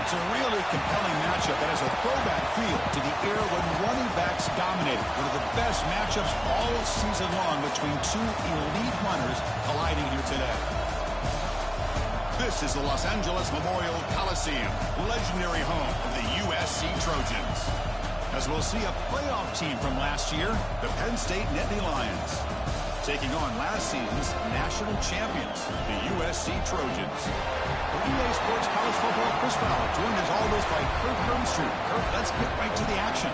It's a really compelling matchup that has a throwback feel to the era when running backs dominated. One of the best matchups all season long between two elite runners colliding here today. This is the Los Angeles Memorial Coliseum, legendary home of the USC Trojans. As we'll see a playoff team from last year, the Penn State Nittany Lions, taking on last season's national champions, the USC Trojans. For EA Sports College Football, Chris Fowler, joined as always by Kurt Hermstreet. Kurt, let's get right to the action.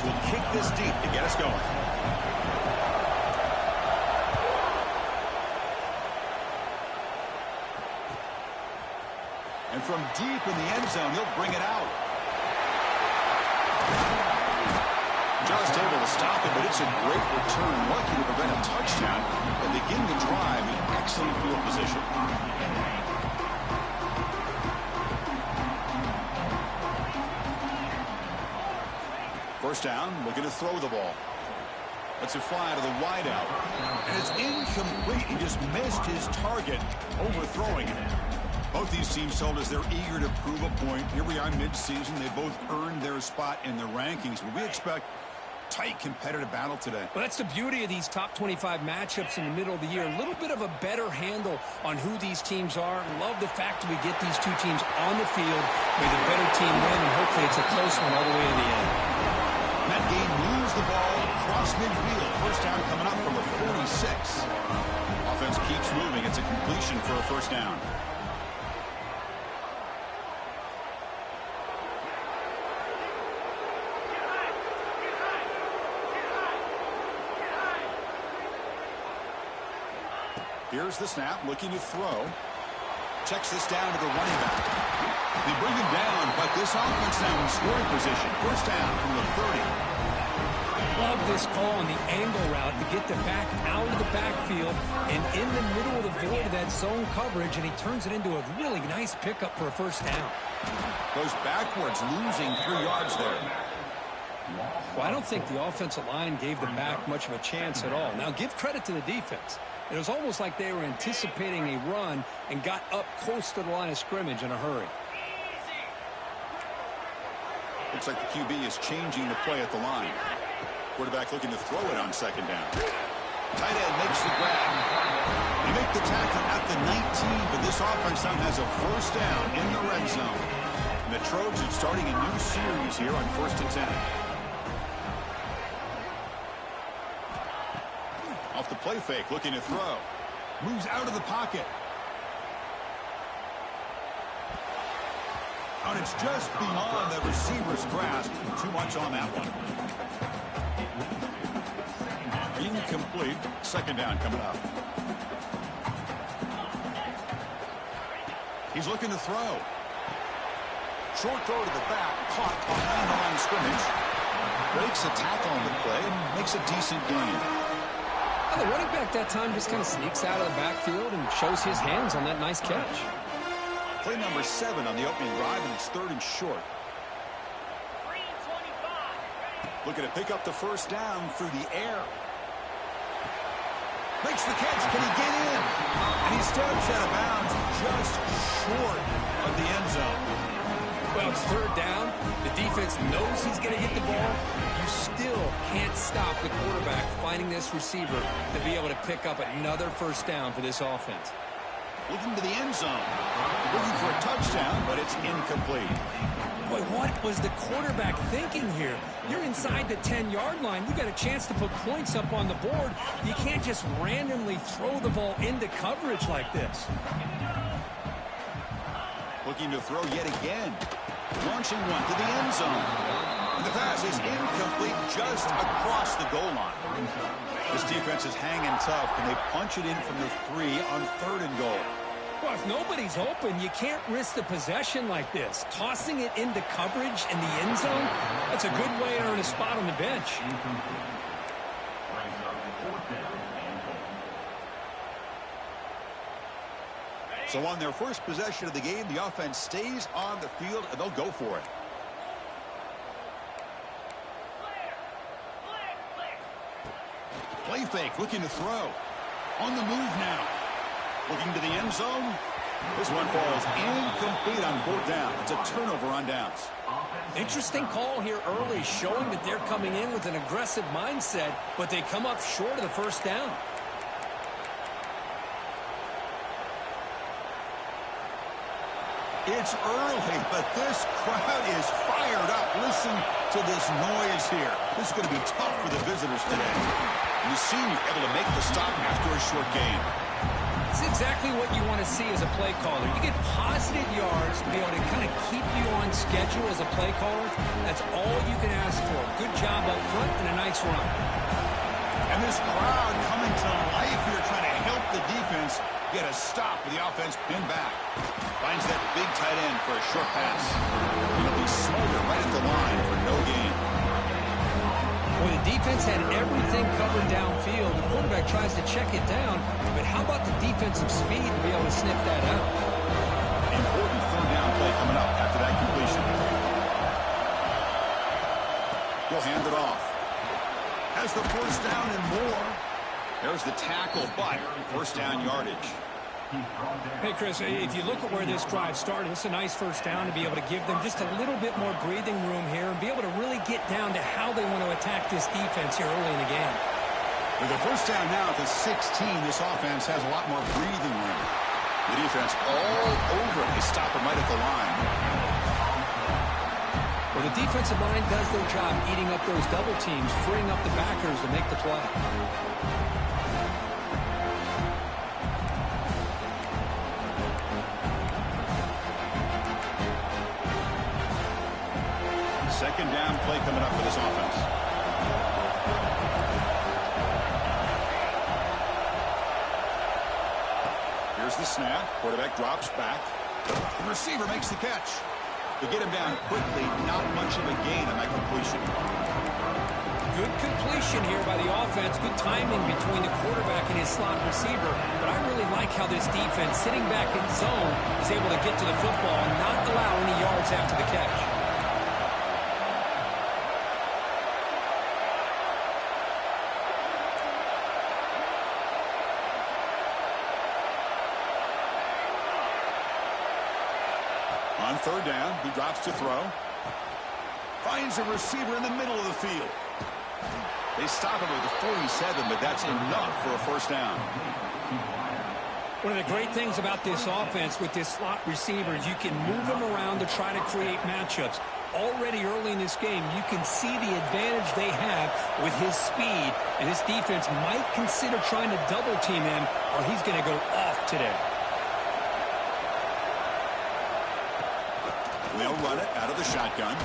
Will kick this deep to get us going. And from deep in the end zone, he'll bring it out. Just able to stop it, but it's a great return. Lucky to prevent a touchdown and begin the drive in excellent field position. First down, looking to throw the ball. Lets it fly to the wideout. And it's incomplete. He just missed his target, overthrowing it. Both these teams told us they're eager to prove a point. Here we are mid-season. They both earned their spot in the rankings. But we expect tight competitive battle today. Well, that's the beauty of these top 25 matchups in the middle of the year. A little bit of a better handle on who these teams are. Love the fact that we get these two teams on the field. May the better team win, and hopefully it's a close one all the way to the end. That game moves the ball across midfield. First down coming up from the 46. Offense keeps moving. It's a completion for a first down. Here's the snap, looking to throw. Checks this down to the running back. They bring him down, but this offense now in scoring position. First down from the 30. Love this call on the angle route to get the back out of the backfield and in the middle of the field of that zone coverage, and he turns it into a really nice pickup for a first down. Goes backwards, losing 3 yards there. Well, I don't think the offensive line gave the back much of a chance at all. Now, give credit to the defense. It was almost like they were anticipating a run and got up close to the line of scrimmage in a hurry. Looks like the QB is changing the play at the line. Quarterback looking to throw it on second down. Tight end makes the grab. They make the tackle at the 19, but this offense now has a first down in the red zone. And the Trojans starting a new series here on 1st and 10. Off the play fake, looking to throw. Moves out of the pocket. And it's just beyond the receiver's grasp. Too much on that one. Incomplete. Second down coming up. He's looking to throw. Short throw to the back. Caught behind the line of scrimmage. Breaks a tackle on the play and makes a decent gain. The running back that time just kind of sneaks out of the backfield and shows his hands on that nice catch. Play number 7 on the opening drive, and it's 3rd and short. Looking to pick up the first down through the air. Makes the catch. Can he get in? And he steps out of bounds just short of the end zone. Well, it's 3rd down. The defense knows he's going to hit the ball. You still can't stop the quarterback finding this receiver to be able to pick up another first down for this offense. Looking to the end zone. Looking for a touchdown, but it's incomplete. Boy, what was the quarterback thinking here? You're inside the 10-yard line. You got a chance to put points up on the board. You can't just randomly throw the ball into coverage like this. Looking to throw yet again. Launching one to the end zone. And the pass is incomplete just across the goal line. This defense is hanging tough. Can they punch it in from the 3 on 3rd and goal? Well, if nobody's open, you can't risk the possession like this. Tossing it into coverage in the end zone, that's a good way to earn a spot on the bench. So on their first possession of the game, the offense stays on the field, and they'll go for it. Play fake, looking to throw. On the move now. Looking to the end zone. This one falls incomplete on fourth down. It's a turnover on downs. Interesting call here early, showing that they're coming in with an aggressive mindset, but they come up short of the first down. It's early, but this crowd is fired up. Listen to this noise here. This is going to be tough for the visitors today. And the senior able to make the stop after a short gain. It's exactly what you want to see as a play caller. You get positive yards to be able to kind of keep you on schedule as a play caller. That's all you can ask for. Good job up front and a nice run. And this crowd coming to life here, trying to help the defense get a stop with the offense pinned back. Finds that big tight end for a short pass. He'll be smothered right at the line for no gain. Well, the defense had everything covered downfield. The quarterback tries to check it down, but how about the defensive speed to be able to sniff that out? Important third down play coming up after that completion. He'll hand it off. Has the first down and more. There's the tackle, but first down yardage. Hey, Chris, if you look at where this drive started, it's a nice first down to be able to give them just a little bit more breathing room here and be able to really get down to how they want to attack this defense here early in the game. With the first down now at the 16, this offense has a lot more breathing room. The defense all over it. They stop him right at the line. Well, the defensive line does their job eating up those double teams, freeing up the backers to make the play. Second down play coming up for this offense. Here's the snap. Quarterback drops back. The receiver makes the catch. To get him down quickly, not much of a gain on that completion. Good completion here by the offense. Good timing between the quarterback and his slot receiver. But I really like how this defense, sitting back in zone, is able to get to the football and not allow any yards after the catch. On third down, he drops to throw. Finds a receiver in the middle of the field. They stop him at the 47, but that's enough for a first down. One of the great things about this offense with this slot receiver is you can move them around to try to create matchups. Already early in this game, you can see the advantage they have with his speed, and this defense might consider trying to double team him, or he's going to go off today. They'll run it out of the shotgun.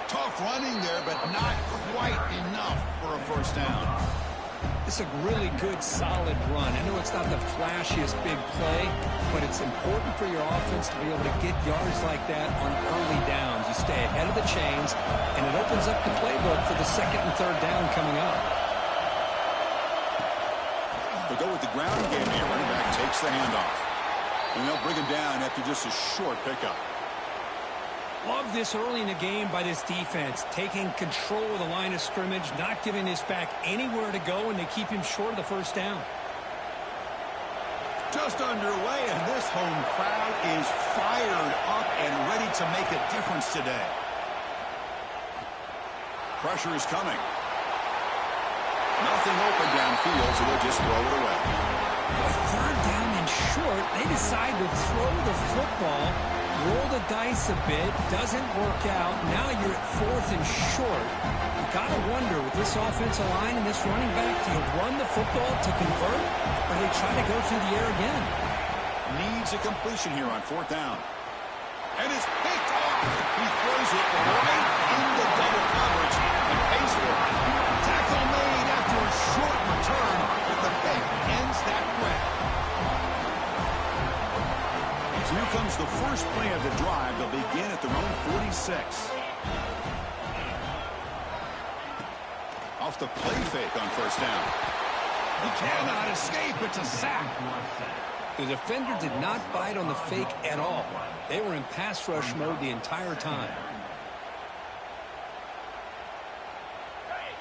Tough running there, but not quite enough for a first down. It's a really good, solid run. I know it's not the flashiest big play, but it's important for your offense to be able to get yards like that on early downs. You stay ahead of the chains, and it opens up the playbook for the second and third down coming up. They go with the ground game here. Running back takes the handoff. And they'll bring him down after just a short pickup. Love this early in the game by this defense, taking control of the line of scrimmage, not giving this back anywhere to go, and they keep him short of the first down. Just underway, and this home crowd is fired up and ready to make a difference today. Pressure is coming. Nothing open downfield, so they'll just throw it away. Third down and short, they decide to throw the football, roll the dice a bit, doesn't work out. Now you're at fourth and short. You got to wonder, with this offensive line and this running back, do you run the football to convert, or do they try to go through the air again? Needs a completion here on fourth down. And it's picked off. He throws it right into double coverage and pays for it. Tackle made after a short return, but the pick ends that grab. So here comes the first play of the drive. They'll begin at their own 46. Off the play fake on first down. He cannot escape. It's a sack. The defender did not bite on the fake at all. They were in pass rush mode the entire time.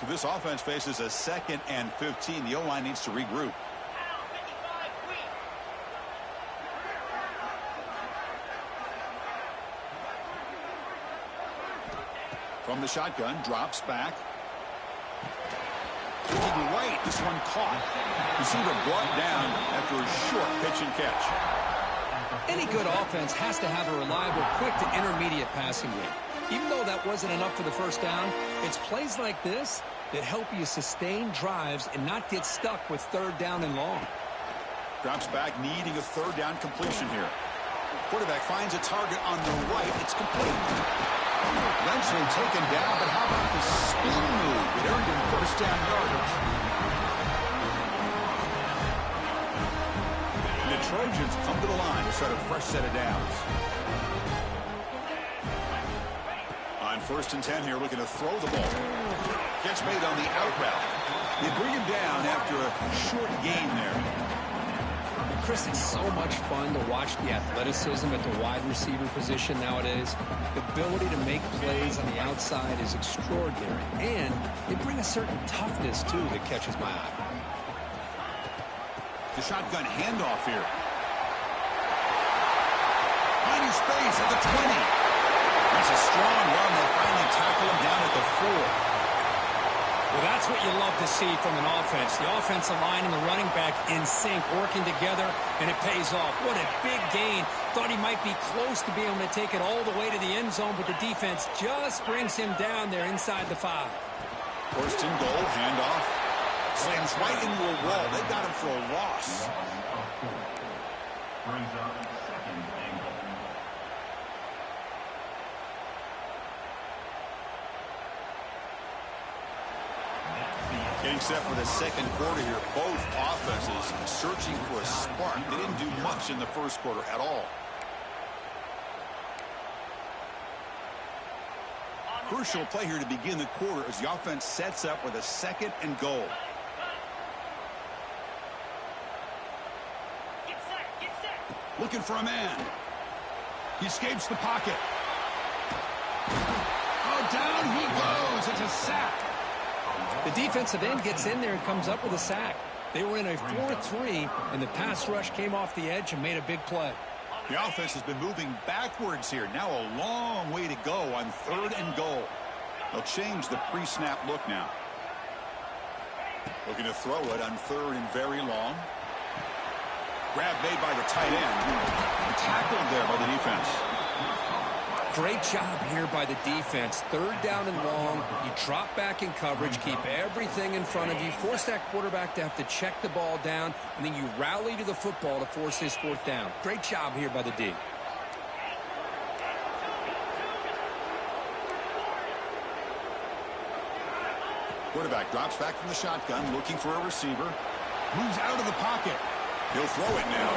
So this offense faces a 2nd and 15. The O-line needs to regroup. From the shotgun, drops back. Looking right, this one caught. Receiver brought down after a short pitch and catch. Any good offense has to have a reliable, quick to intermediate passing game. Even though that wasn't enough for the first down, it's plays like this that help you sustain drives and not get stuck with 3rd down and long. Drops back, needing a 3rd down completion here. Quarterback finds a target on the right. It's complete. Eventually taken down, but how about the spin move? It earned him first down yardage. The Trojans come to the line to start a fresh set of downs. On 1st and 10 here, looking to throw the ball. Catch made on the out route. They bring him down after a short gain there. Chris, it's so much fun to watch the athleticism at the wide receiver position nowadays. The ability to make plays on the outside is extraordinary, and they bring a certain toughness, too, that catches my eye. The shotgun handoff here. Finding space at the 20. That's a strong run. They finally tackle him down at the 4. Well, that's what you love to see from an offense. The offensive line and the running back in sync, working together, and it pays off. What a big gain. Thought he might be close to being able to take it all the way to the end zone, but the defense just brings him down there inside the 5. 1st and goal, handoff. Slams right into a wall. They got him for a loss. Getting set for the 2nd quarter here. Both offenses searching for a spark. They didn't do much in the 1st quarter at all. Crucial play here to begin the quarter as the offense sets up with a 2nd and goal. Get set. Looking for a man. He escapes the pocket. Oh, down he goes. It's a sack. The defensive end gets in there and comes up with a sack. They were in a 4-3, and the pass rush came off the edge and made a big play. The offense has been moving backwards here. Now a long way to go on 3rd and goal. They'll change the pre-snap look now. Looking to throw it on 3rd and very long. Grab made by the tight end. Tackled there by the defense. Great job here by the defense. 3rd down and long. You drop back in coverage, keep everything in front of you, force that quarterback to have to check the ball down, and then you rally to the football to force this 4th down. Great job here by the D. Quarterback drops back from the shotgun, looking for a receiver. Moves out of the pocket. He'll throw it now.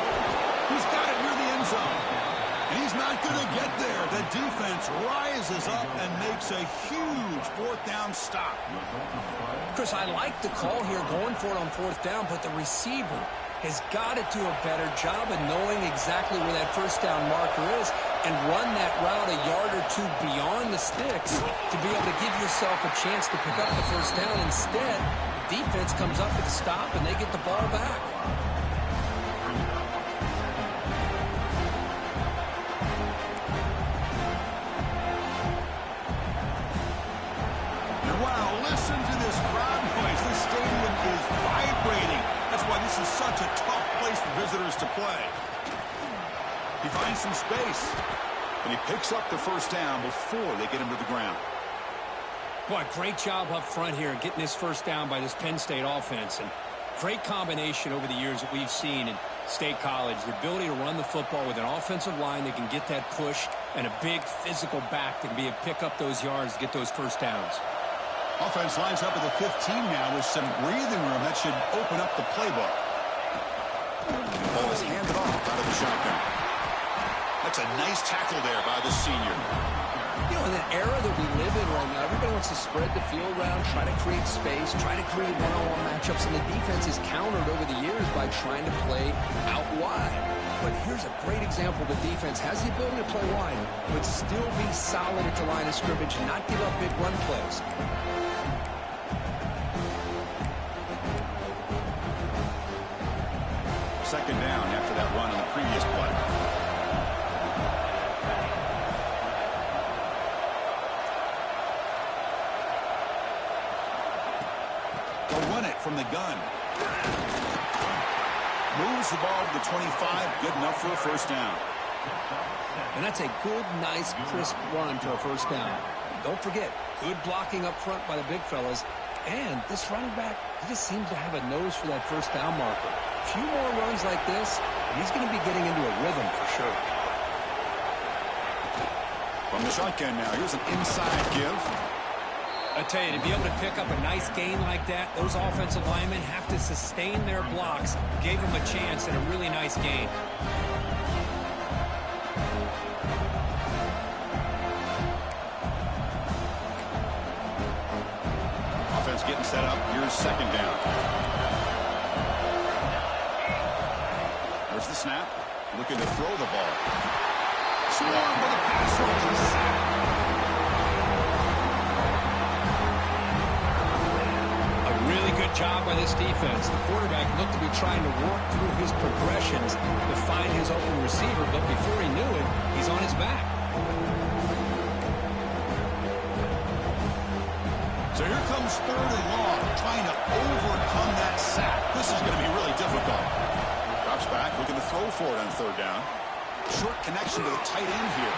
He's got it near the end zone. And he's not going to get there. The defense rises up and makes a huge 4th down stop. Chris, I like the call here going for it on 4th down, but the receiver has got to do a better job of knowing exactly where that 1st down marker is and run that route a yard or 2 beyond the sticks to be able to give yourself a chance to pick up the 1st down. Instead, the defense comes up with a stop and they get the ball back. Listen to this crowd noise. This stadium is vibrating. That's why this is such a tough place for visitors to play. He finds some space, and he picks up the 1st down before they get him to the ground. Boy, great job up front here getting this 1st down by this Penn State offense. And great combination over the years that we've seen in State College. The ability to run the football with an offensive line that can get that push and a big physical back that can be able to pick up those yards to get those 1st downs. Offense lines up at the 15 now with some breathing room. That should open up the playbook. The ball is handed off out of the shotgun. That's a nice tackle there by the senior. You know, in the era that we live in right now, everybody wants to spread the field around, try to create space, try to create one-on-one matchups, and the defense is countered over the years by trying to play out wide. But here's a great example. The defense has the ability to play wide, but still be solid at the line of scrimmage and not give up big run plays. Second down after that run on the previous play. They'll run it from the gun. Moves the ball to the 25. Good enough for a first down. And that's a good, nice, crisp run for a first down. Don't forget, good blocking up front by the big fellas. And this running back, he just seems to have a nose for that first down marker. A few more runs like this, and he's going to be getting into a rhythm for sure. From the shotgun now, here's an inside give. I tell you, to be able to pick up a nice gain like that, those offensive linemen have to sustain their blocks. Gave them a chance at a really nice gain. Offense getting set up. Here's second down. There's the snap. Looking to throw the ball. Swarmed with a pass rush. Sack. Really good job by this defense. The quarterback looked to be trying to work through his progressions to find his open receiver, but before he knew it, he's on his back. So here comes third and long, trying to overcome that sack. This is going to be really difficult. Drops back, looking to throw for it on third down. Short connection to the tight end here.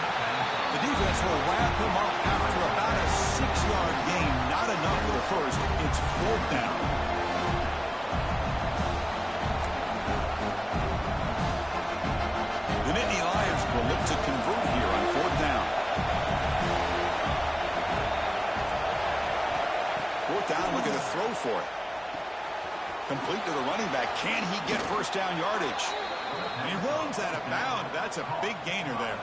The defense will wrap him up after about a 6-yard gain. Not enough for the first. It's fourth down. The Nittany Lions will look to convert here on fourth down. Fourth down, looking to throw for it. Complete to the running back. Can he get first down yardage? He runs out of bounds. That's a big gainer there.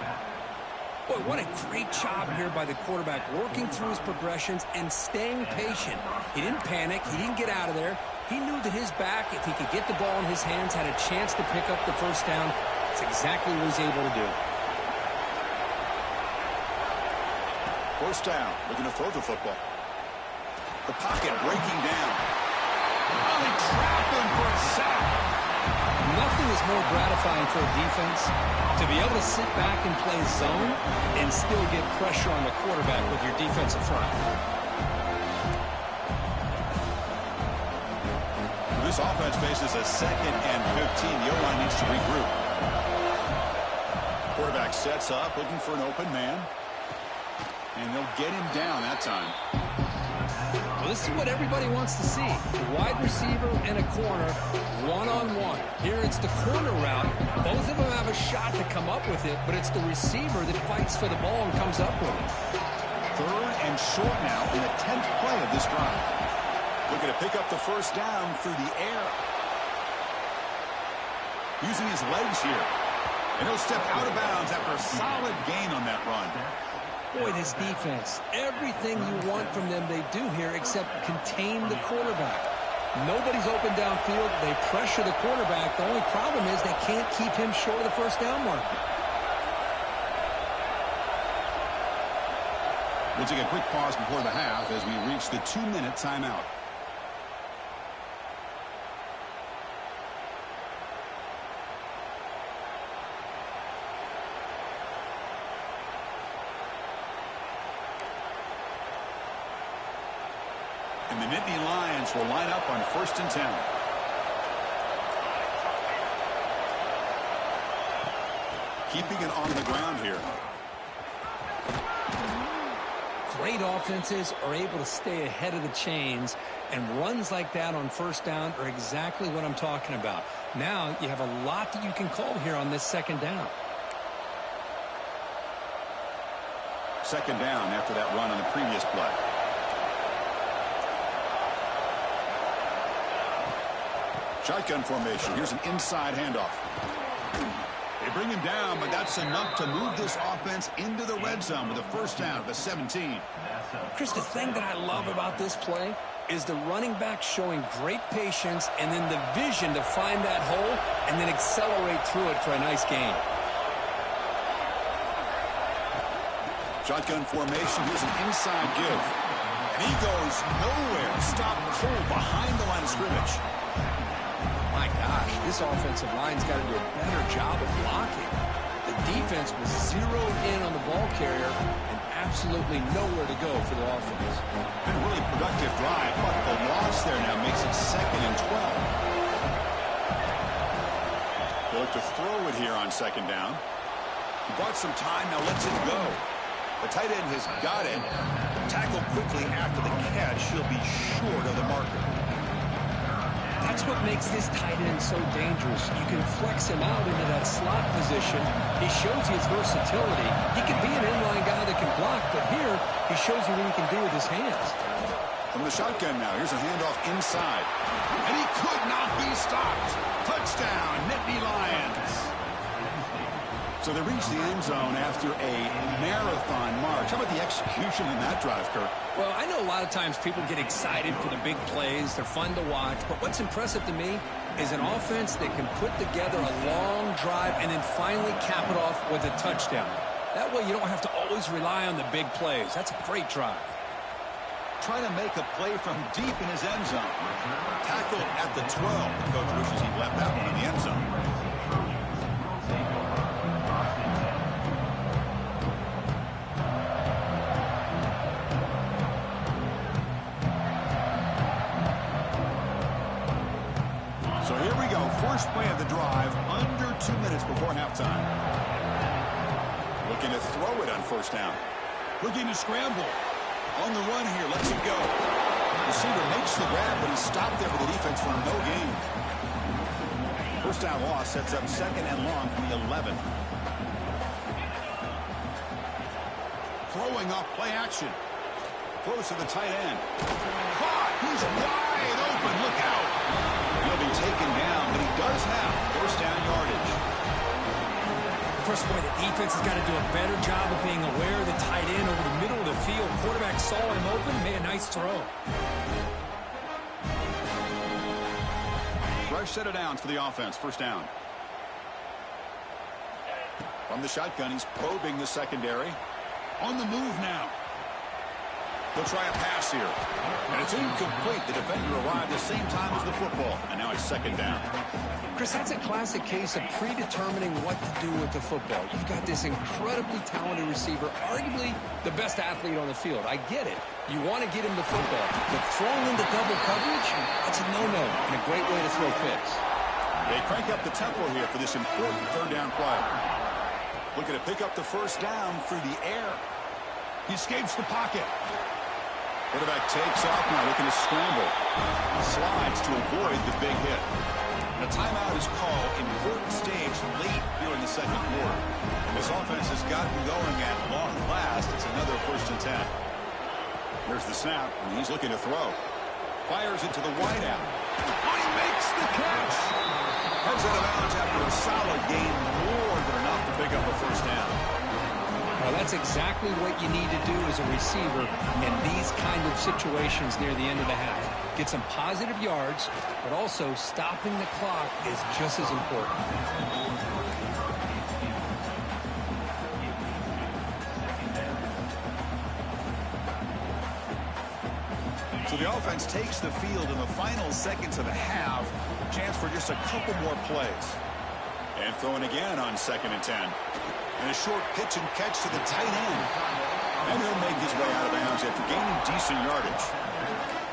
Boy, what a great job here by the quarterback, working through his progressions and staying patient. He didn't panic. He didn't get out of there. He knew that his back, if he could get the ball in his hands, had a chance to pick up the first down. That's exactly what he's able to do. First down, looking to throw the football. The pocket breaking down. Oh, they trap him for a sack. Nothing is more gratifying for a defense to be able to sit back and play zone and still get pressure on the quarterback with your defensive front. This offense faces a 2nd and 15. The O-line needs to regroup. Quarterback sets up, looking for an open man. And they'll get him down that time. Well, this is what everybody wants to see. A wide receiver and a corner, one-on-one. Here it's the corner route. Both of them have a shot to come up with it, but it's the receiver that fights for the ball and comes up with it. Third and short now in the 10th play of this drive. Looking to pick up the first down through the air. Using his legs here. And he'll step out of bounds after a solid gain on that run. Boy, this defense, everything you want from them they do here except contain the quarterback. Nobody's open downfield. They pressure the quarterback. The only problem is they can't keep him short of the first down mark. We'll take a quick pause before the half as we reach the 2-minute timeout. And the Nittany Lions will line up on 1st and 10. Keeping it on the ground here. Great offenses are able to stay ahead of the chains, and runs like that on first down are exactly what I'm talking about. Now you have a lot that you can call here on this 2nd down. 2nd down after that run on the previous play. Shotgun formation. Here's an inside handoff. They bring him down, but that's enough to move this offense into the red zone with a first down at the 17. Chris, the thing that I love about this play is the running back showing great patience and then the vision to find that hole and then accelerate through it for a nice gain. Shotgun formation. Here's an inside give. And he goes nowhere. Stop cold behind the line of scrimmage. My gosh, this offensive line's got to do a better job of blocking. The defense was zeroed in on the ball carrier and absolutely nowhere to go for the offense. Been a really productive drive, but the loss there now makes it 2nd and 12. They'll look to throw it here on 2nd down. He bought some time, now lets it go. The tight end has got it. Tackled quickly after the catch. He'll be short of the marker. That's what makes this tight end so dangerous. You can flex him out into that slot position. He shows you his versatility. He can be an inline guy that can block, but here he shows you what he can do with his hands. From the shotgun now, here's a handoff inside. And he could not be stopped. Touchdown, Nittany Lions. So they reach the end zone after a marathon march. How about the execution in that drive, Kirk? Well, I know a lot of times people get excited for the big plays. They're fun to watch. But what's impressive to me is an offense that can put together a long drive and then finally cap it off with a touchdown. That way you don't have to always rely on the big plays. That's a great drive. Trying to make a play from deep in his end zone. Tackled at the 12. The coach wishes he'd left that one in the end zone. So here we go. First play of the drive, under 2 minutes before halftime. Looking to throw it on first down. Looking to scramble. On the run here, lets it go. Receiver makes the grab, but he's stopped there for the defense for no gain. First down loss sets up 2nd and long from the 11. Throwing off play action. Close to the tight end. Caught! He's wide open. Look out! He'll be taken down, but he does have first down yardage. First boy, the defense has got to do a better job of being aware of the tight end over the middle of the field. Quarterback saw him open, made a nice throw. Fresh set of downs for the offense. First down. From the shotgun, he's probing the secondary. On the move now. He'll try a pass here. And it's incomplete. The defender arrived the same time as the football. And now it's 2nd down. Chris, that's a classic case of predetermining what to do with the football. You've got this incredibly talented receiver, arguably the best athlete on the field. I get it. You want to get him the football. But throwing into double coverage, that's a no-no and a great way to throw picks. They crank up the tempo here for this important 3rd down play. Looking to pick up the first down through the air. He escapes the pocket. Quarterback takes off now, looking to scramble. Slides to avoid the big hit. A timeout is called. Important stage late here in the 2nd quarter. This offense has gotten going at long last. It's another 1st and 10. Here's the snap, and he's looking to throw. Fires it to the wideout. Oh, he makes the catch. Heads out of bounds after a solid gain, more than enough to pick up a first down. Well, that's exactly what you need to do as a receiver in these kind of situations near the end of the half. Get some positive yards, but also stopping the clock is just as important. So the offense takes the field in the final seconds of the half. Chance for just a couple more plays. And throwing again on 2nd and 10. And a short pitch and catch to the tight end. And he'll make his way out of bounds after gaining decent yardage.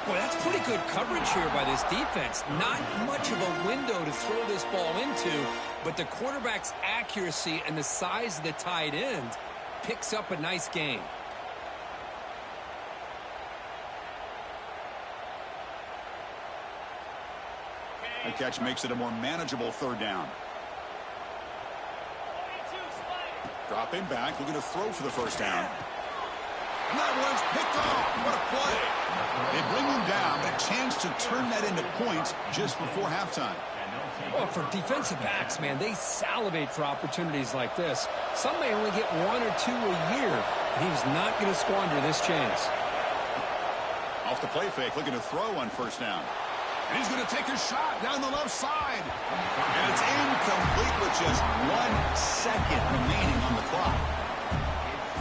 Boy, that's pretty good coverage here by this defense. Not much of a window to throw this ball into, but the quarterback's accuracy and the size of the tight end picks up a nice gain. The catch makes it a more manageable 3rd down. Dropping back, looking to throw for the first down. And that one's picked off. What a play. They bring him down, but a chance to turn that into points just before halftime. Well, for defensive backs, man, they salivate for opportunities like this. Some may only get 1 or 2 a year, and he's not going to squander this chance. Off the play fake, looking to throw on first down. And he's going to take a shot down the left side. And it's incomplete with just 1 second remaining on the clock.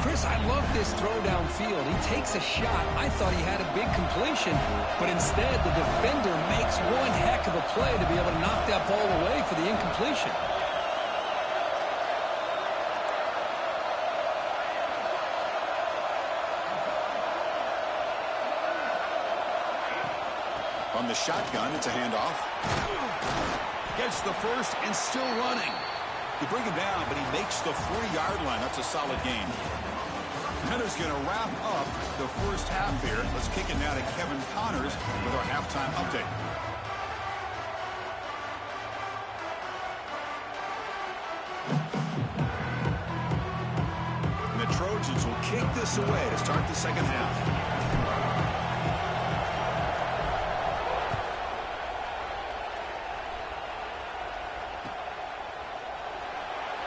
Chris, I love this throw downfield. He takes a shot. I thought he had a big completion, but instead the defender makes one heck of a play to be able to knock that ball away for the incompletion. From the shotgun, it's a handoff. Gets the first and still running. You bring him down, but he makes the 40-yard line. That's a solid gain. Penner's going to wrap up the first half here. Let's kick it now to Kevin Connors with our halftime update. And the Trojans will kick this away to start the second half.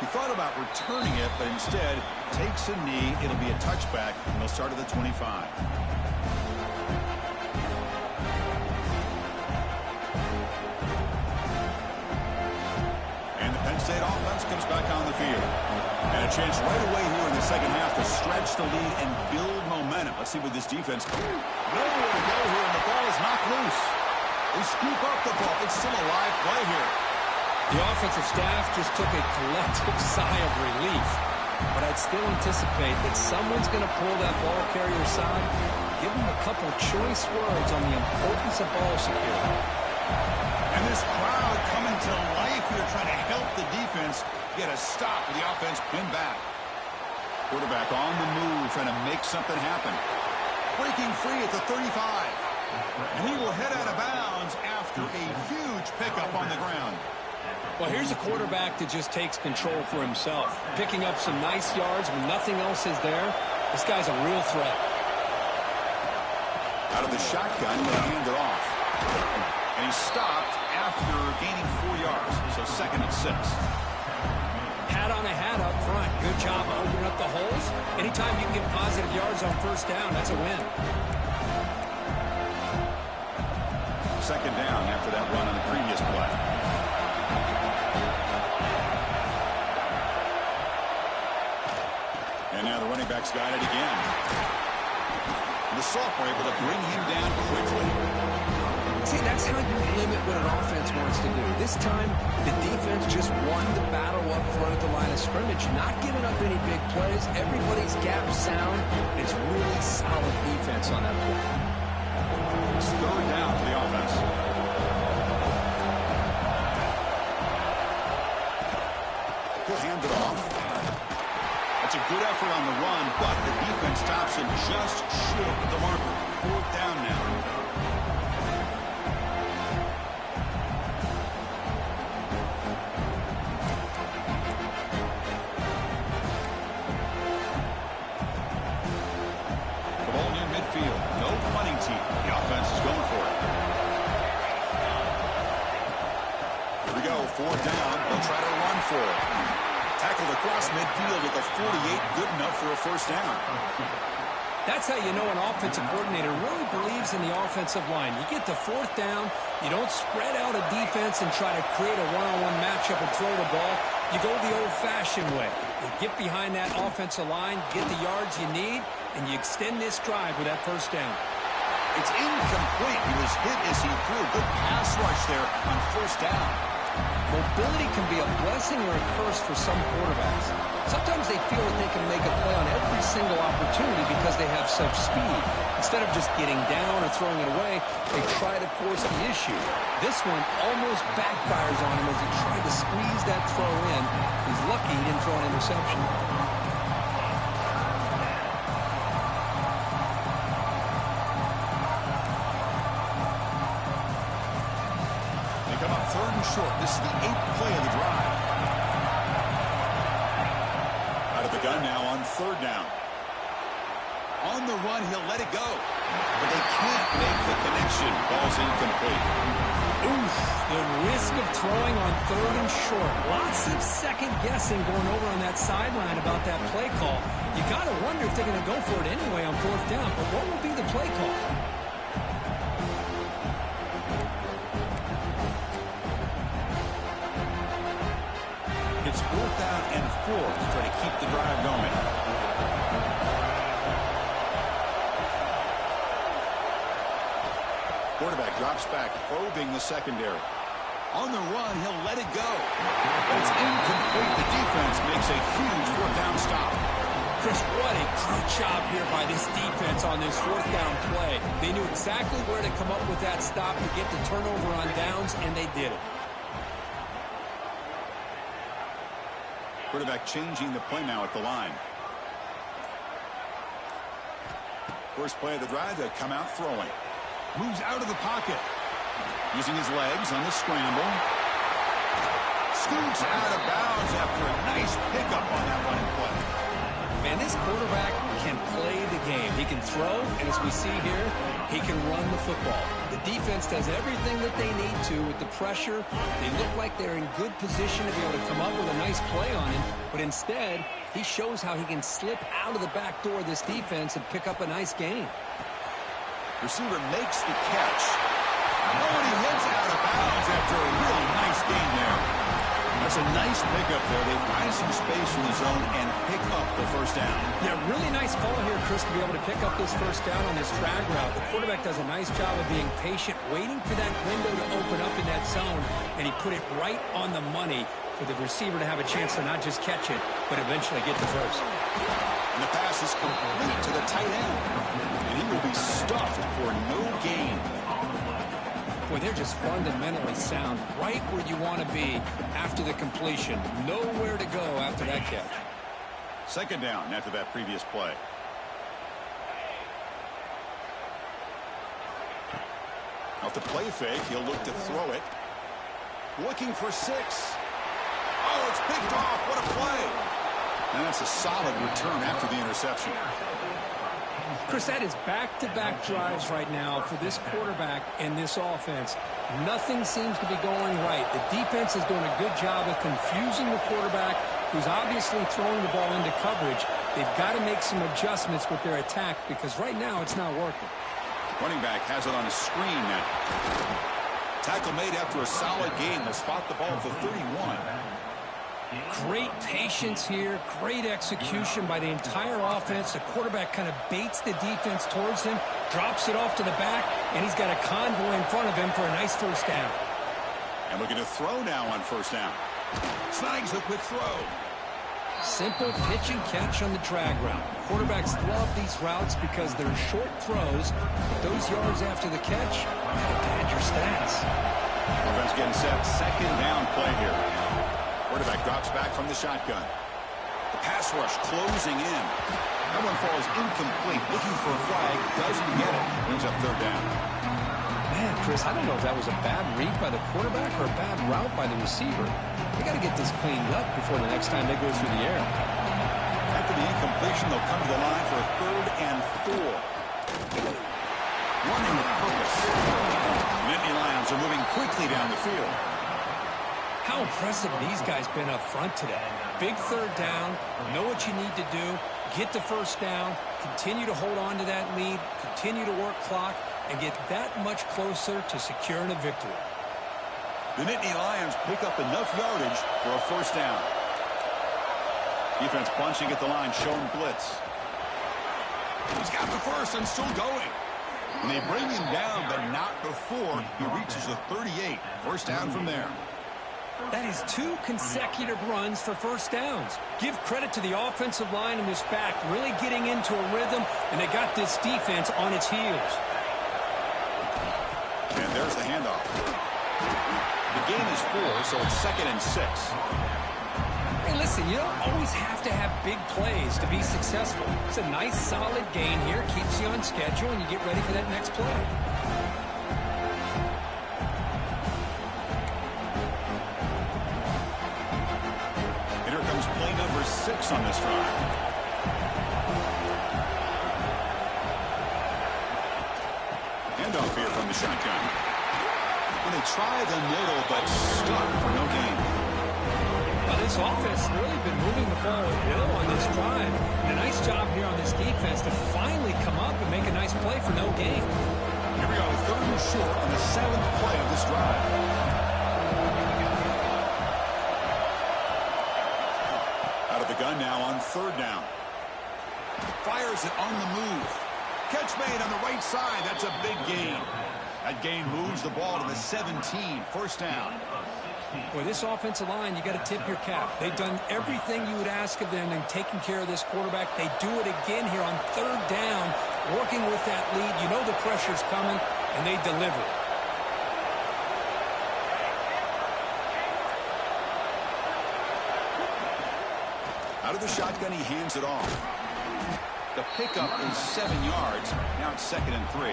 He thought about returning it, but instead takes a knee. It'll be a touchback, and they'll start at the 25. And the Penn State offense comes back on the field. And a chance right away here in the second half to stretch the lead and build momentum. Let's see what this defense... Nowhere to go here, and the ball is knocked loose. They scoop up the ball. It's still a live play here. The offensive staff just took a collective sigh of relief. But I'd still anticipate that someone's going to pull that ball carrier aside, give him a couple choice words on the importance of ball security. And this crowd coming to life here, trying to help the defense get a stop with the offense pinned back. Quarterback on the move, trying to make something happen. Breaking free at the 35. And he will head out of bounds after a huge pickup on the ground. Well, here's a quarterback that just takes control for himself, picking up some nice yards when nothing else is there. This guy's a real threat. Out of the shotgun, they hand it off. And he stopped after gaining 4 yards, so second and 6. Hat on a hat up front. Good job opening up the holes. Anytime you can get positive yards on first down, that's a win. Second down after that run on the previous play. And now the running backs got it again. The sophomore able to bring him down quickly. See, that's how you limit what an offense wants to do. This time, the defense just won the battle up front at the line of scrimmage, not giving up any big plays. Everybody's gap sound. It's really solid defense on that play. It's third down for the offense. He'll hand it off. That's a good effort on the run, but the defense stops him just short of the marker. Fourth down now. The ball near midfield. No punting team. The offense is going for it. Here we go. Fourth down. They'll try to run for it. Tackled across midfield at the 48, good enough for a first down. That's how you know an offensive coordinator really believes in the offensive line. You get to fourth down, you don't spread out a defense and try to create a one-on-one matchup and throw the ball. You go the old-fashioned way. You get behind that offensive line, get the yards you need, and you extend this drive with that first down. It's incomplete. He was hit as he threw. Good pass rush there on first down. Mobility can be a blessing or a curse for some quarterbacks. Sometimes they feel that they can make a play on every single opportunity because they have such speed. Instead of just getting down or throwing it away, they try to force the issue. This one almost backfires on him as he tried to squeeze that throw in. He's lucky he didn't throw an interception. Third and short. This is the 8th play of the drive. Out of the gun now on third down. On the run, he'll let it go. But they can't make the connection. Ball's incomplete. Oof, the risk of throwing on 3rd and short. Lots of second guessing going over on that sideline about that play call. You got to wonder if they're going to go for it anyway on 4th down, but what will be the play call? It's 4th down and 4 to try to keep the drive going. Quarterback drops back, probing the secondary. On the run, he'll let it go. But it's incomplete. The defense makes a huge 4th down stop. Chris, what a great job here by this defense on this 4th down play. They knew exactly where to come up with that stop to get the turnover on downs, and they did it. Quarterback changing the play now at the line. First play of the drive, they come out throwing. Moves out of the pocket. Using his legs on the scramble. Scoots out of bounds after a nice pickup on that running play. Man, this quarterback can play the game. He can throw, and as we see here, he can run the football. The defense does everything that they need to with the pressure. They look like they're in good position to be able to come up with a nice play on him, but instead, he shows how he can slip out of the back door of this defense and pick up a nice gain. Receiver makes the catch. Oh, and he heads out of bounds after a really nice gain there. That's a nice pickup there. They find some space in the zone and pick up the 1st down. Yeah, really nice call here, Chris, to be able to pick up this 1st down on this drag route. The quarterback does a nice job of being patient, waiting for that window to open up in that zone, and he put it right on the money for the receiver to have a chance to not just catch it, but eventually get the first. And the pass is complete to the tight end. And he will be stuffed for no gain. Boy, they're just fundamentally sound, right where you want to be after the completion. Nowhere to go after that catch. 2nd down after that previous play. Off the play fake, he'll look to throw it. Looking for 6. Oh, it's picked off. What a play. And that's a solid return after the interception. Chris, that is back-to-back drives right now for this quarterback and this offense. Nothing seems to be going right. The defense is doing a good job of confusing the quarterback, who's obviously throwing the ball into coverage. They've got to make some adjustments with their attack because right now it's not working. Running back has it on a screen now. Tackle made after a solid gain. They'll spot the ball at the 31. Great patience here, great execution by the entire offense. The quarterback kind of baits the defense towards him, drops it off to the back, and he's got a convoy in front of him for a nice 1st down. And looking to throw now on 1st down. Snags a quick throw. Simple pitch and catch on the drag route. Quarterbacks love these routes because they're short throws, but those yards after the catch add your stats. Offense getting set. 2nd down play here. Quarterback drops back from the shotgun. The pass rush closing in. That one falls incomplete. Looking for a flag. Doesn't get it. Brings up 3rd down. Man, Chris, I don't know if that was a bad read by the quarterback or a bad route by the receiver. They got to get this cleaned up before the next time they go through the air. After the incompletion, they'll come to the line for a 3rd and 4. Running with purpose. Nittany Lions are moving quickly down the field. How impressive these guys been up front today. Big 3rd down, know what you need to do, get the 1st down, continue to hold on to that lead, continue to work clock, and get that much closer to securing a victory. The Nittany Lions pick up enough yardage for a 1st down. Defense bunching at the line, showing blitz. He's got the 1st and still going. And they bring him down, but not before he reaches the 38. 1st down from there. That is 2 consecutive runs for 1st downs. Give credit to the offensive line and this back really getting into a rhythm, and they got this defense on its heels. And there's the handoff. The game is 4, so it's 2nd and 6. Hey, listen, you don't always have to have big plays to be successful. It's a nice, solid gain here, keeps you on schedule, and you get ready for that next play. Play number 6 on this drive. Handoff here from the shotgun. Well, they try the middle, but stuck for no gain. Well, this offense has really been moving the ball at will on this drive. And a nice job here on this defense to finally come up and make a nice play for no gain. Here we go, 3rd and short on the 7th play of this drive. Out of the gun now on 3rd down. Fires it on the move. Catch made on the right side. That's a big gain. That gain moves the ball to the 17. 1st down. Boy, this offensive line, you got to tip your cap. They've done everything you would ask of them in taking care of this quarterback. They do it again here on 3rd down, working with that lead. You know the pressure's coming, and they deliver. Out of the shotgun, he hands it off. The pickup is 7 yards. Now it's 2nd and 3.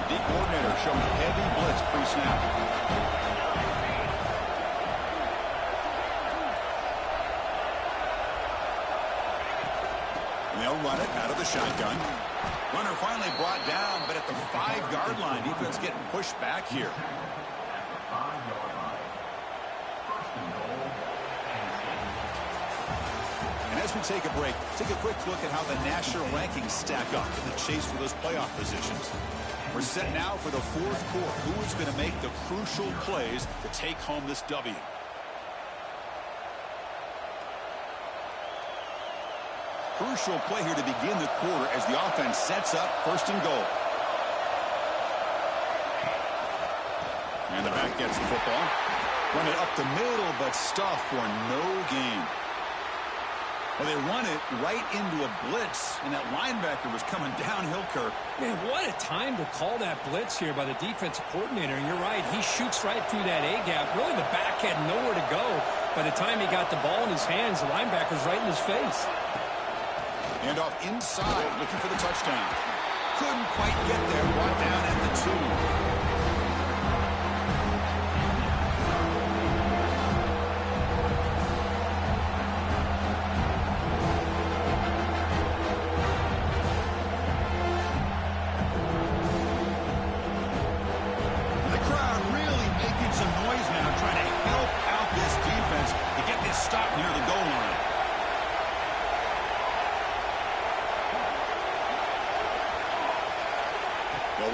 The coordinator showing heavy blitz pre-snap. And they'll run it out of the shotgun. Runner finally brought down, but at the 5-yard line, defense getting pushed back here. And as we take a break, take a quick look at how the national rankings stack up in the chase for those playoff positions. We're set now for the 4th quarter. Who is going to make the crucial plays to take home this W? Crucial play here to begin the quarter as the offense sets up 1st and goal. And the back gets the football. Run it up the middle, but stuffed for no gain. Well, they run it right into a blitz, and that linebacker was coming downhill, Kirk. Man, what a time to call that blitz here by the defensive coordinator. And you're right, he shoots right through that A-gap. Really, the back had nowhere to go. By the time he got the ball in his hands, the linebacker's right in his face. And off inside, looking for the touchdown. Couldn't quite get there, brought down at the 2.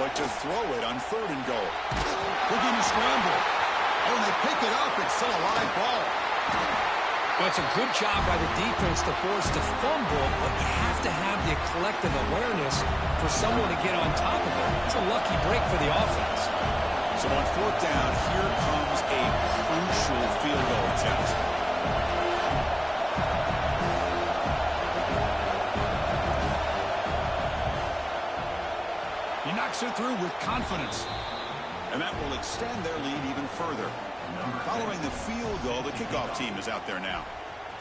To throw it on 3rd and goal. Looking to scramble. Oh, and they pick it up. It's still a live ball. Well, it's a good job by the defense to force the fumble, but you have to have the collective awareness for someone to get on top of it. It's a lucky break for the offense. So on 4th down, here comes a crucial field goal attempt. He knocks it through with confidence. And that will extend their lead even further. Following the field goal, the kickoff team is out there now.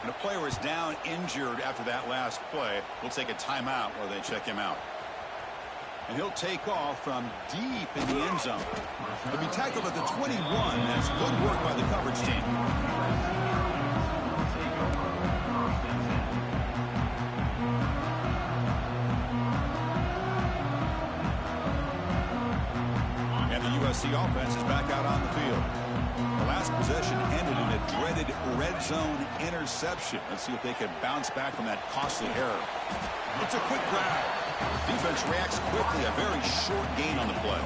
And a player is down injured after that last play. We'll take a timeout while they check him out. And he'll take off from deep in the end zone. He'll be tackled at the 21. That's good work by the coverage team. USC offense is back out on the field. The last possession ended in a dreaded red zone interception. Let's see if they can bounce back from that costly error. It's a quick grab. Defense reacts quickly. A very short gain on the play.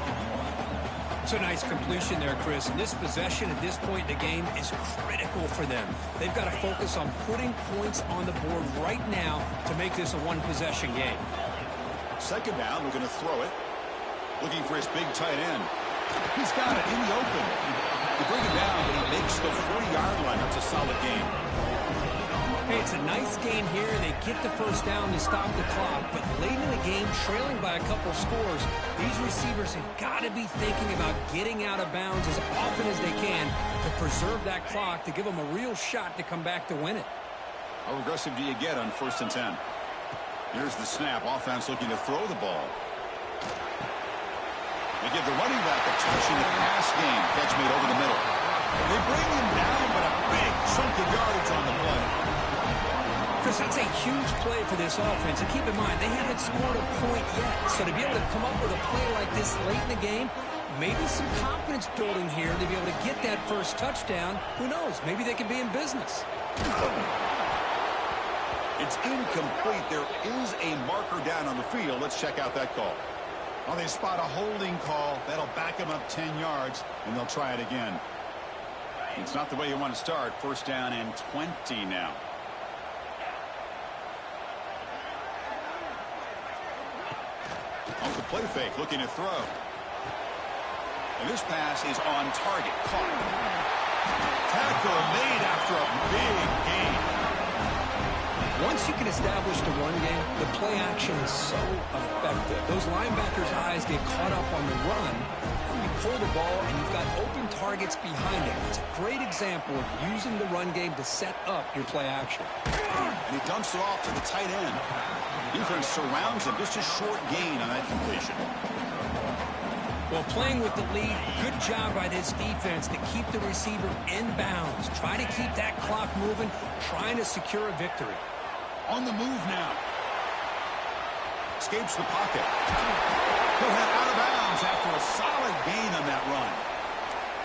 It's a nice completion there, Chris. And this possession at this point in the game is critical for them. They've got to focus on putting points on the board right now to make this a one-possession game. 2nd down, we're going to throw it. Looking for his big tight end. He's got it in the open. To bring it down, but he makes the 40-yard line. That's a solid game. Hey, it's a nice game here. They get the 1st down to stop the clock, but late in the game, trailing by a couple scores, these receivers have got to be thinking about getting out of bounds as often as they can to preserve that clock, to give them a real shot to come back to win it. How aggressive do you get on 1st and 10? Here's the snap. Offense looking to throw the ball. They give the running back a touch in the pass game. Catch made over the middle. They bring him down, but a big chunk of yardage on the play. Chris, that's a huge play for this offense. And keep in mind, they haven't scored a point yet. So to be able to come up with a play like this late in the game, maybe some confidence building here to be able to get that first touchdown. Who knows? Maybe they could be in business. It's incomplete. There is a marker down on the field. Let's check out that call. Well, they spot a holding call. That'll back them up 10 yards, and they'll try it again. It's not the way you want to start. First down and 20 now. Off the play fake, looking to throw. And this pass is on target. Caught. Tackle made after a big gain. Once you can establish the run game, the play action is so effective. Those linebackers' eyes get caught up on the run. You pull the ball, and you've got open targets behind it. It's a great example of using the run game to set up your play action. And he dumps it off to the tight end. Defense surrounds him. Just a short gain on that completion. Well, playing with the lead, good job by this defense to keep the receiver in bounds. Try to keep that clock moving, trying to secure a victory. On the move now. Escapes the pocket. He'll head out of bounds after a solid gain on that run.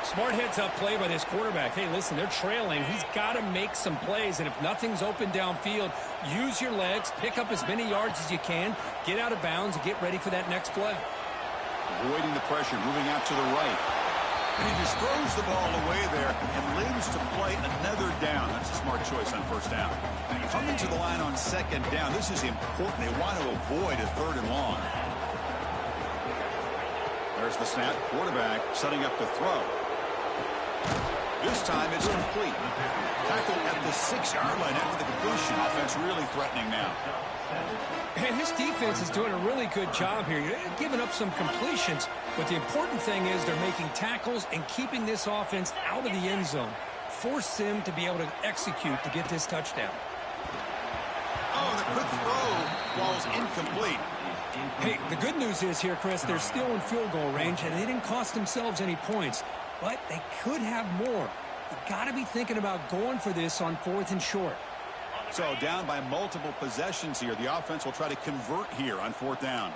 Smart heads-up play by this quarterback. Hey, listen, they're trailing. He's got to make some plays, and if nothing's open downfield, use your legs, pick up as many yards as you can, get out of bounds, and get ready for that next play. Avoiding the pressure, moving out to the right. And he just throws the ball away there and lives to play another down. That's a smart choice on first down. Coming to the line on second down. This is important. They want to avoid a third and long. There's the snap. Quarterback setting up the throw. This time it's complete. Tackle at the 6-yard line after the completion. Offense really threatening now. And this defense is doing a really good job here. You're giving up some completions, but the important thing is they're making tackles and keeping this offense out of the end zone. Force them to be able to execute to get this touchdown. Oh, the quick throw falls incomplete. Hey, the good news is here, Chris, they're still in field goal range, and they didn't cost themselves any points, but they could have more. You got to be thinking about going for this on 4th and short. So down by multiple possessions here. The offense will try to convert here on 4th down.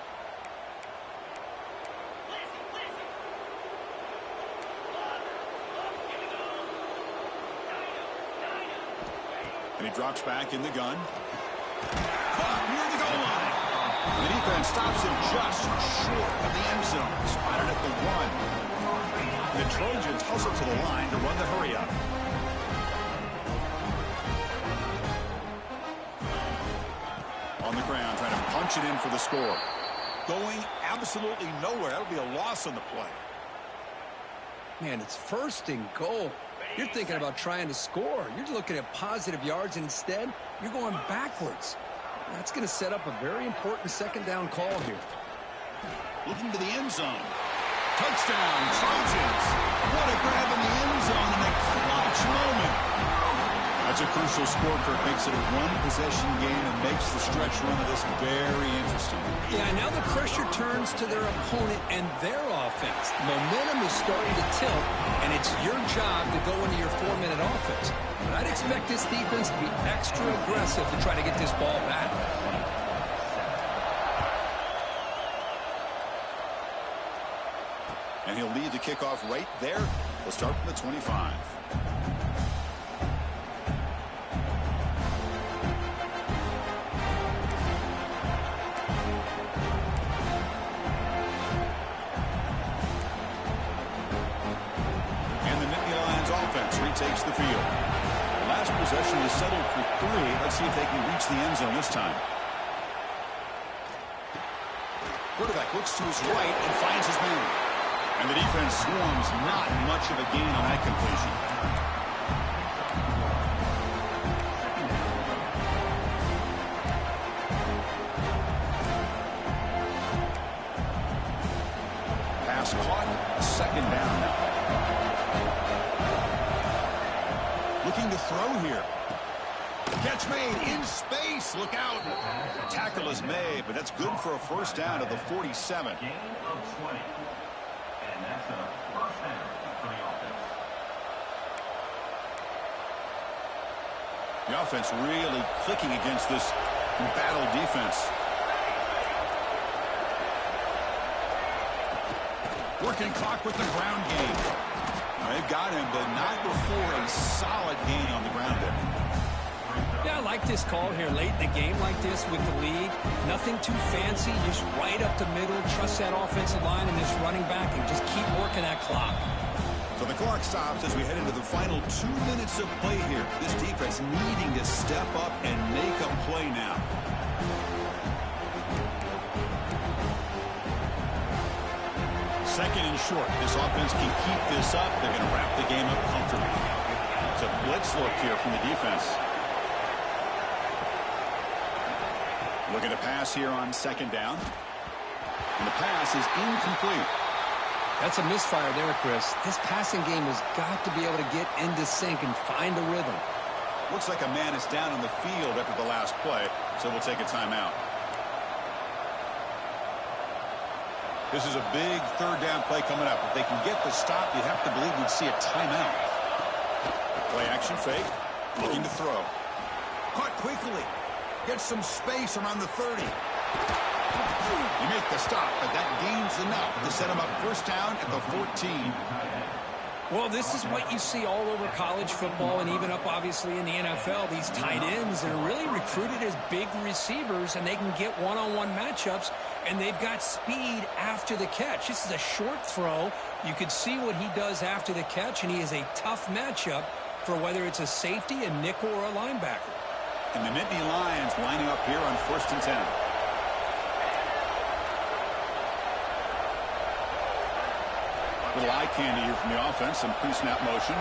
And he drops back in the gun. Caught near the goal line. The defense stops him just short of the end zone. Spotted at the 1. The Trojans hustle to the line to run the hurry up. On the ground, trying to punch it in for the score. Going absolutely nowhere. That'll be a loss on the play. Man, it's 1st and goal. You're thinking about trying to score. You're looking at positive yards, and instead, you're going backwards. That's going to set up a very important 2nd down call here. Looking to the end zone. Touchdown, Trojans. What a grab in the end zone in a clutch moment. That's a crucial score, Kirk. Makes it a 1-possession game and makes the stretch run of this very interesting. Yeah, now the pressure turns to their opponent and their offense. Momentum is starting to tilt, and it's your job to go into your 4-minute offense. But I'd expect this defense to be extra aggressive to try to get this ball back. And he'll lead the kickoff right there. We'll start from the 25. Takes the field. Last possession is settled for 3. Let's see if they can reach the end zone this time. Quarterback looks to his right and finds his man. And the defense swarms. Not much of a gain on that completion. Pass caught. 2nd down now. Looking to throw here. Catch made in space. Look out. Tackle is made, but that's good for a 1st down at the 47. Gain of 20. And that's a 1st down for the offense. The offense really clicking against this battle defense. Working clock with the ground game. They've got him, but not before a solid gain on the ground there. Yeah, I like this call here late in the game like this with the lead. Nothing too fancy, just right up the middle. Trust that offensive line and this running back and just keep working that clock. So the clock stops as we head into the final 2 minutes of play here. This defense needing to step up and make a play now. Second and short. This offense can keep this up. They're going to wrap the game up comfortably. It's a blitz look here from the defense. Looking to pass here on second down. And the pass is incomplete. That's a misfire there, Chris. This passing game has got to be able to get into sync and find a rhythm. Looks like a man is down on the field after the last play, so we'll take a timeout. This is a big third down play coming up. If they can get the stop, you have to believe we'd see a timeout. Play action fake. Looking to throw. Caught quickly. Gets some space around the 30. You make the stop, but that gains enough to set him up first down at the 14. Well, this is what you see all over college football and even up, obviously, in the NFL. These tight ends are really recruited as big receivers, and they can get one-on-one matchups, and they've got speed after the catch. This is a short throw. You can see what he does after the catch, and he is a tough matchup for whether it's a safety, a nickel, or a linebacker. And the Nittany Lions lining up here on 1st and 10. Little eye candy here from the offense. Some pre-snap motion.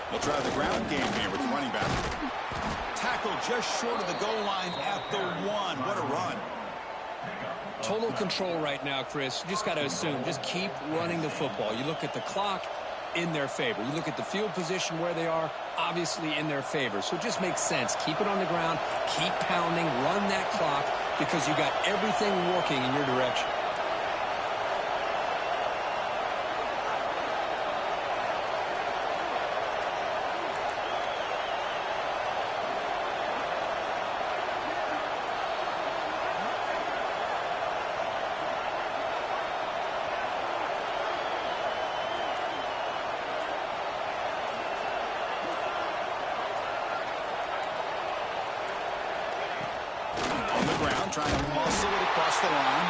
They'll try the ground game here with the running back. Tackle just short of the goal line at the 1. What a run. Total control right now, Chris. You just got to assume. Just keep running the football. You look at the clock, in their favor. You look at the field position where they are, obviously in their favor. So it just makes sense. Keep it on the ground. Keep pounding. Run that clock because you got everything working in your direction. Trying to muscle it across the line.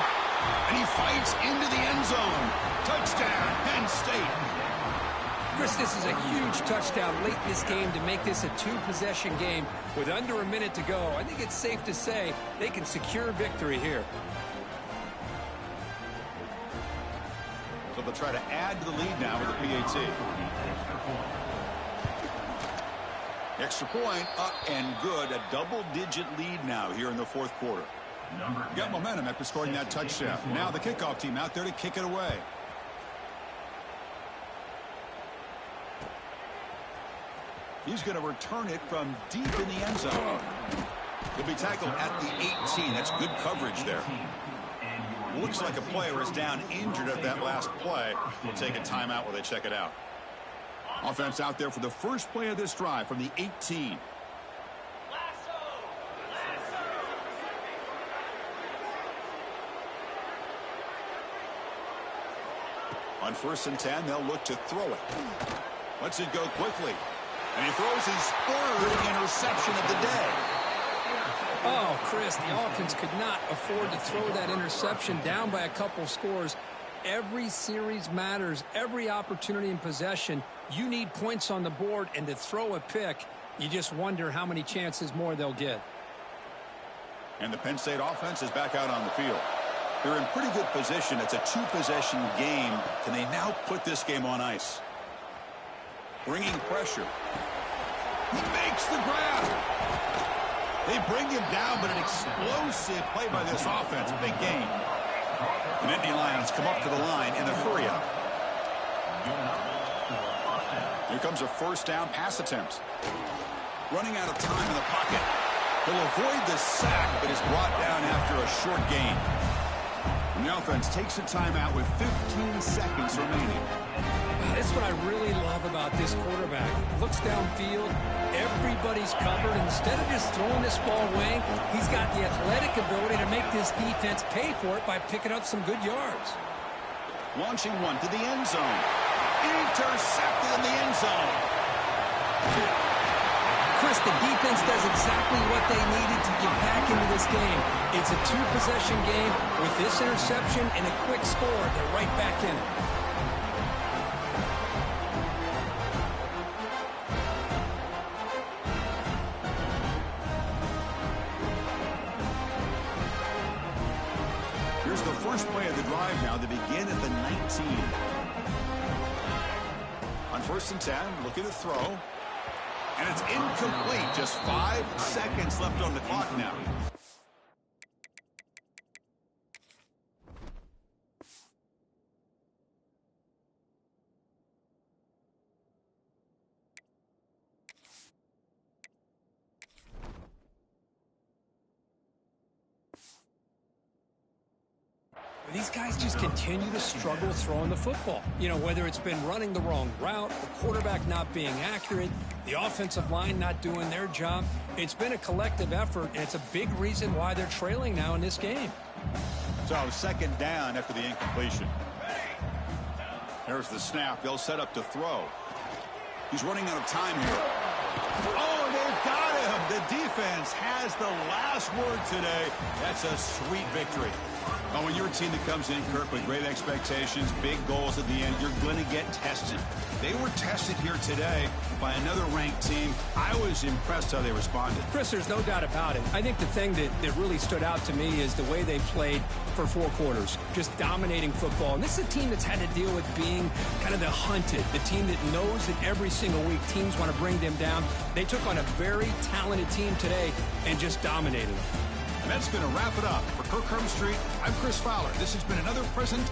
And he fights into the end zone. Touchdown, Penn State. Chris, this is a huge touchdown late in this game to make this a two-possession game with under a minute to go. I think it's safe to say they can secure victory here. So they'll try to add to the lead now with a PAT. Extra point up and good. A double-digit lead now here in the fourth quarter. Got momentum after scoring that touchdown. Now the kickoff team out there to kick it away. He's going to return it from deep in the end zone. He'll be tackled at the 18. That's good coverage there. Looks like a player is down injured at that last play. We'll take a timeout while they check it out. Offense out there for the first play of this drive from the 18. On 1st and 10, they'll look to throw it. Lets it go quickly. And he throws his third interception of the day. Oh, Chris, the offense could not afford to throw that interception down by a couple scores. Every series matters. Every opportunity in possession, you need points on the board, and to throw a pick, you just wonder how many chances more they'll get. And the Penn State offense is back out on the field. They're in pretty good position. It's a two-possession game. Can they now put this game on ice? Bringing pressure. He makes the grab. They bring him down, but an explosive play by this offense. Big game. The Nittany Lions come up to the line in a hurry up. Here comes a first down pass attempt. Running out of time in the pocket. He'll avoid the sack, but is brought down after a short gain. And the offense takes a timeout with 15 seconds remaining. That's what I really love about this quarterback. Looks downfield, everybody's covered. Instead of just throwing this ball away, he's got the athletic ability to make this defense pay for it by picking up some good yards. Launching one to the end zone. Intercepted in the end zone. Chris, the defense does exactly what they needed to get back into this game. It's a two-possession game. With this interception and a quick score, they're right back in it. Here's the first play of the drive now. They begin at the 19. On 1st and 10, looking to throw. And it's incomplete. Just 5 seconds left on the clock now. These guys just continue to struggle throwing the football. You know, whether it's been running the wrong route, the quarterback not being accurate, the offensive line not doing their job. It's been a collective effort, and it's a big reason why they're trailing now in this game. So 2nd down after the incompletion. There's the snap. They'll set up to throw. He's running out of time here. Oh, they've got him. The defense has the last word today. That's a sweet victory. Oh, when you're a team that comes in, Kirk, with great expectations, big goals at the end, you're going to get tested. They were tested here today by another ranked team. I was impressed how they responded. Chris, there's no doubt about it. I think the thing that really stood out to me is the way they played for 4 quarters, just dominating football. And this is a team that's had to deal with being kind of the hunted, the team that knows that every single week teams want to bring them down. They took on a very talented team today and just dominated them. And that's going to wrap it up. For Kirk Street, I'm Chris Fowler. This has been another present